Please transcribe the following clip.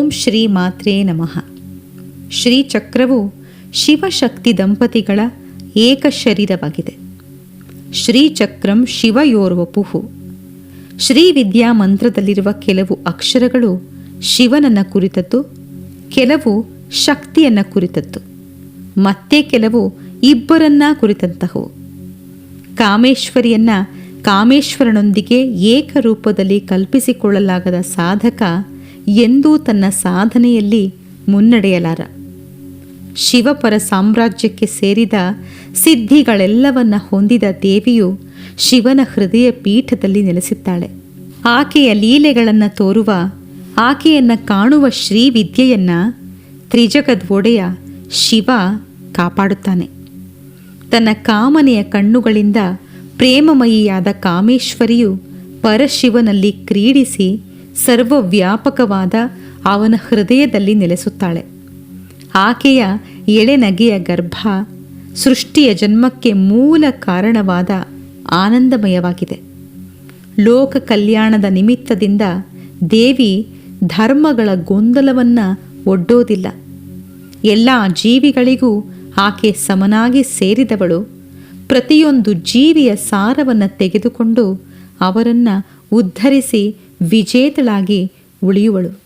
ಓಂ ಶ್ರೀ ಮಾತ್ರೇ ನಮಃ. ಶ್ರೀಚಕ್ರವು ಶಿವಶಕ್ತಿ ದಂಪತಿಗಳ ಏಕ ಶರೀರವಾಗಿದೆ. ಶ್ರೀಚಕ್ರಂ ಶಿವಯೋರ್ವಪುಃ. ಶ್ರೀವಿದ್ಯಾ ಮಂತ್ರದಲ್ಲಿರುವ ಕೆಲವು ಅಕ್ಷರಗಳು ಶಿವನನ್ನು ಕುರಿತದ್ದು, ಕೆಲವು ಶಕ್ತಿಯನ್ನು ಕುರಿತದ್ದು, ಮತ್ತೆ ಕೆಲವು ಇಬ್ಬರನ್ನ ಕುರಿತಂತಹವು. ಕಾಮೇಶ್ವರಿಯನ್ನ ಕಾಮೇಶ್ವರನೊಂದಿಗೆ ಏಕರೂಪದಲ್ಲಿ ಕಲ್ಪಿಸಿಕೊಳ್ಳಲಾಗದ ಸಾಧಕ ಎಂದೂ ತನ್ನ ಸಾಧನೆಯಲ್ಲಿ ಮುನ್ನಡೆಯಲಾರ. ಶಿವಪರ ಸಾಮ್ರಾಜ್ಯಕ್ಕೆ ಸೇರಿದ ಸಿದ್ಧಿಗಳೆಲ್ಲವನ್ನ ಹೊಂದಿದ ದೇವಿಯು ಶಿವನ ಹೃದಯ ಪೀಠದಲ್ಲಿ ನೆಲೆಸಿದ್ದಾಳೆ. ಆಕೆಯ ಲೀಲೆಗಳನ್ನು ತೋರುವ, ಆಕೆಯನ್ನು ಕಾಣುವ ಶ್ರೀವಿದ್ಯೆಯನ್ನು ತ್ರಿಜಗದ್ವೊಡೆಯ ಶಿವ ಕಾಪಾಡುತ್ತಾನೆ. ತನ್ನ ಕಾಮನೆಯ ಕಣ್ಣುಗಳಿಂದ ಪ್ರೇಮಮಯಿಯಾದ ಕಾಮೇಶ್ವರಿಯು ಪರಶಿವನಲ್ಲಿ ಕ್ರೀಡಿಸಿ ಸರ್ವವ್ಯಾಪಕವಾದ ಅವನ ಹೃದಯದಲ್ಲಿ ನೆಲೆಸುತ್ತಾಳೆ. ಆಕೆಯ ಎಳೆನಗೆಯ ಗರ್ಭ ಸೃಷ್ಟಿಯ ಜನ್ಮಕ್ಕೆ ಮೂಲ ಕಾರಣವಾದ ಆನಂದಮಯವಾಗಿದೆ. ಲೋಕ ಕಲ್ಯಾಣದ ನಿಮಿತ್ತದಿಂದ ದೇವಿ ಧರ್ಮಗಳ ಗೊಂದಲವನ್ನು ಒಡ್ಡೋದಿಲ್ಲ. ಎಲ್ಲ ಜೀವಿಗಳಿಗೂ ಆಕೆ ಸಮನಾಗಿ ಸೇರಿದವಳು. ಪ್ರತಿಯೊಂದು ಜೀವಿಯ ಸಾರವನ್ನು ತೆಗೆದುಕೊಂಡು ಅವರನ್ನು ಉದ್ಧರಿಸಿ ವಿಜೇತಳಾಗಿ ಉಳಿಯುವಳು.